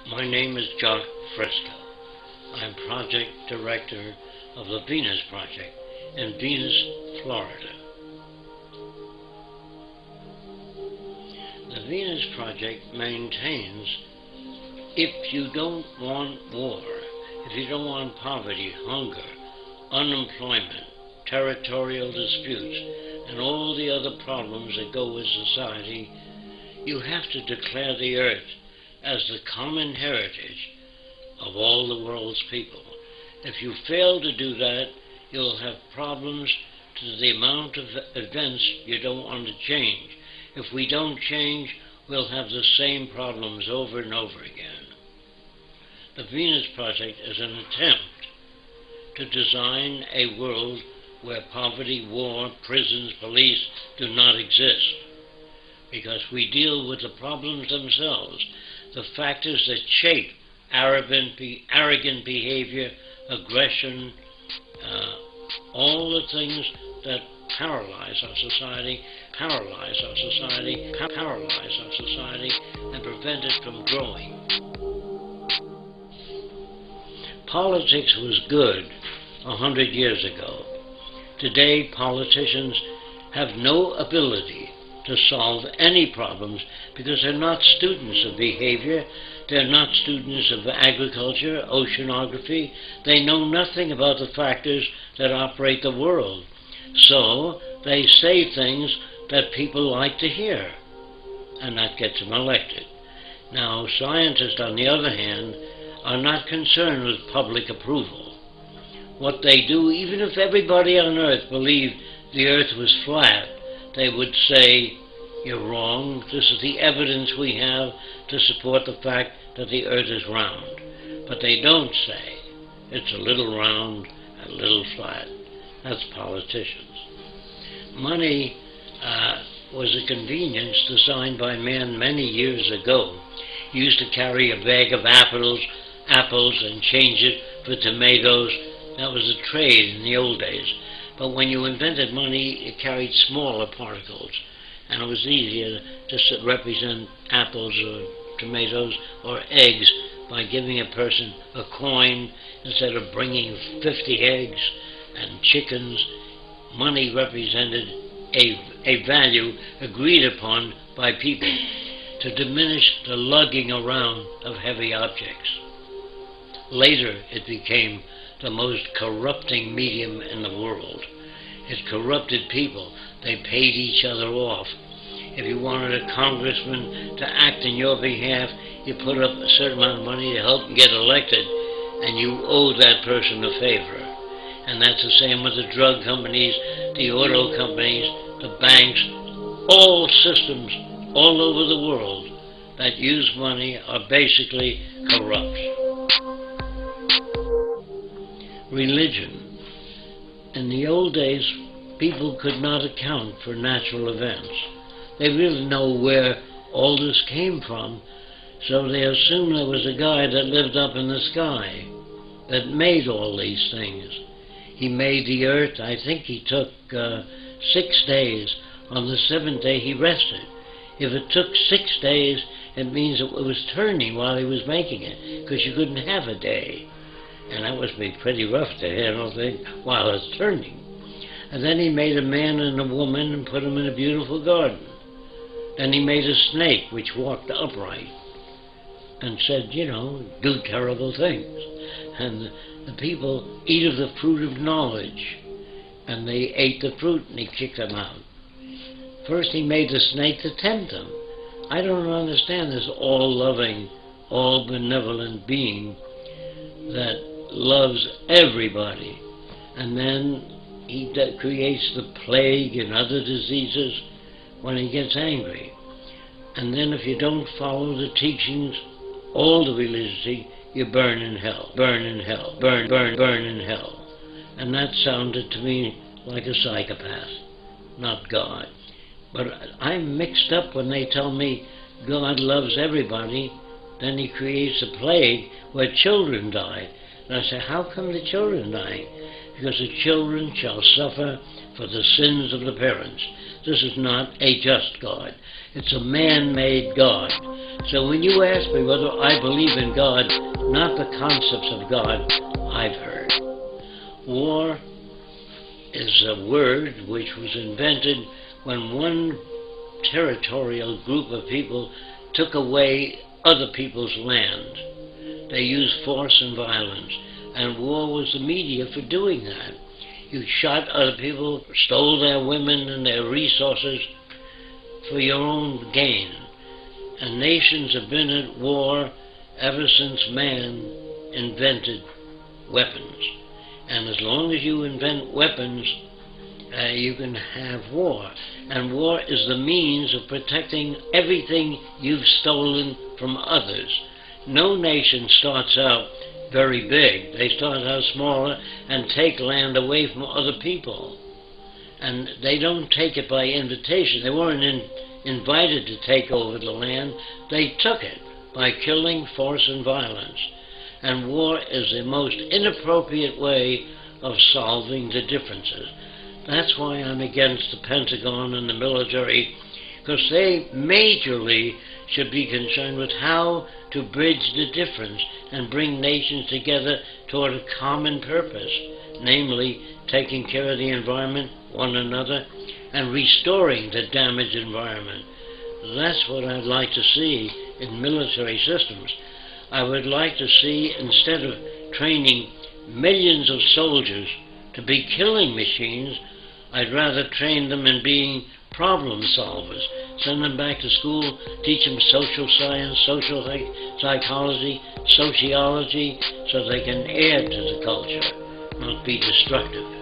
My name is Jock Fresco. I'm project director of the Venus Project in Venus, Florida. The Venus Project maintains if you don't want war, if you don't want poverty, hunger, unemployment, territorial disputes, and all the other problems that go with society, you have to declare the earth as the common heritage of all the world's people. If you fail to do that, you'll have problems to the amount of events you don't want to change. If we don't change, we'll have the same problems over and over again. The Venus Project is an attempt to design a world where poverty, war, prisons, police do not exist, because we deal with the problems themselves, the factors that shape arrogant behavior, aggression, all the things that paralyze our society, and prevent it from growing. Politics was good 100 years ago. Today, politicians have no ability to solve any problems because they're not students of behavior, they're not students of agriculture, oceanography, they know nothing about the factors that operate the world. So they say things that people like to hear, and that gets them elected. Now, scientists, on the other hand, are not concerned with public approval. What they do, even if everybody on Earth believed the Earth was flat, they would say, "You're wrong. This is the evidence we have to support the fact that the Earth is round." But they don't say, it's a little round, a little flat. That's politicians. Money was a convenience designed by man many years ago. He used to carry a bag of apples and change it for tomatoes. That was a trade in the old days. But when you invented money, it carried smaller particles, and it was easier to represent apples or tomatoes or eggs by giving a person a coin instead of bringing 50 eggs and chickens. Money represented a value agreed upon by people to diminish the lugging around of heavy objects. Later, it became the most corrupting medium in the world. It corrupted people. They paid each other off. If you wanted a congressman to act in your behalf, you put up a certain amount of money to help him get elected, and you owe that person a favor. And that's the same with the drug companies, the auto companies, the banks. All systems all over the world that use money are basically corrupt. Religion. In the old days, people could not account for natural events. They really know where all this came from, so they assumed there was a guy that lived up in the sky that made all these things. He made the earth. I think he took 6 days. On the 7th day, he rested. If it took 6 days, it means it was turning while he was making it, because you couldn't have a day. And that must be pretty rough to handle things while it's turning. And then he made a man and a woman and put them in a beautiful garden. Then he made a snake which walked upright and said, do terrible things. And the people eat of the fruit of knowledge. And they ate the fruit and he kicked them out. First he made the snake to tempt them. I don't understand this all-loving, all-benevolent being that loves everybody. And then he creates the plague and other diseases when he gets angry. And then if you don't follow the teachings, all the religions, you burn in hell, burn in hell, burn in hell. And that sounded to me like a psychopath, not God. But I'm mixed up when they tell me God loves everybody, then he creates a plague where children die. And I say, how come the children dying? because the children shall suffer for the sins of the parents. This is not a just God. It's a man-made God. So when you ask me whether I believe in God, not the concepts of God I've heard. War is a word which was invented when one territorial group of people took away other people's land. They used force and violence, and war was the media for doing that. You shot other people, stole their women and their resources for your own gain. And nations have been at war ever since man invented weapons. And as long as you invent weapons, you can have war. And war is the means of protecting everything you've stolen from others. No nation starts out very big. They start out smaller and take land away from other people. And they don't take it by invitation. They weren't invited to take over the land. They took it by killing, force, and violence. And war is the most inappropriate way of solving the differences. That's why I'm against the Pentagon and the military, because they majorly should be concerned with how to bridge the difference and bring nations together toward a common purpose, namely taking care of the environment, one another, and restoring the damaged environment. That's what I'd like to see in military systems. I would like to see, instead of training millions of soldiers to be killing machines, I'd rather train them in being problem solvers. Send them back to school, teach them social science, social psychology, sociology, so they can add to the culture, not be destructive.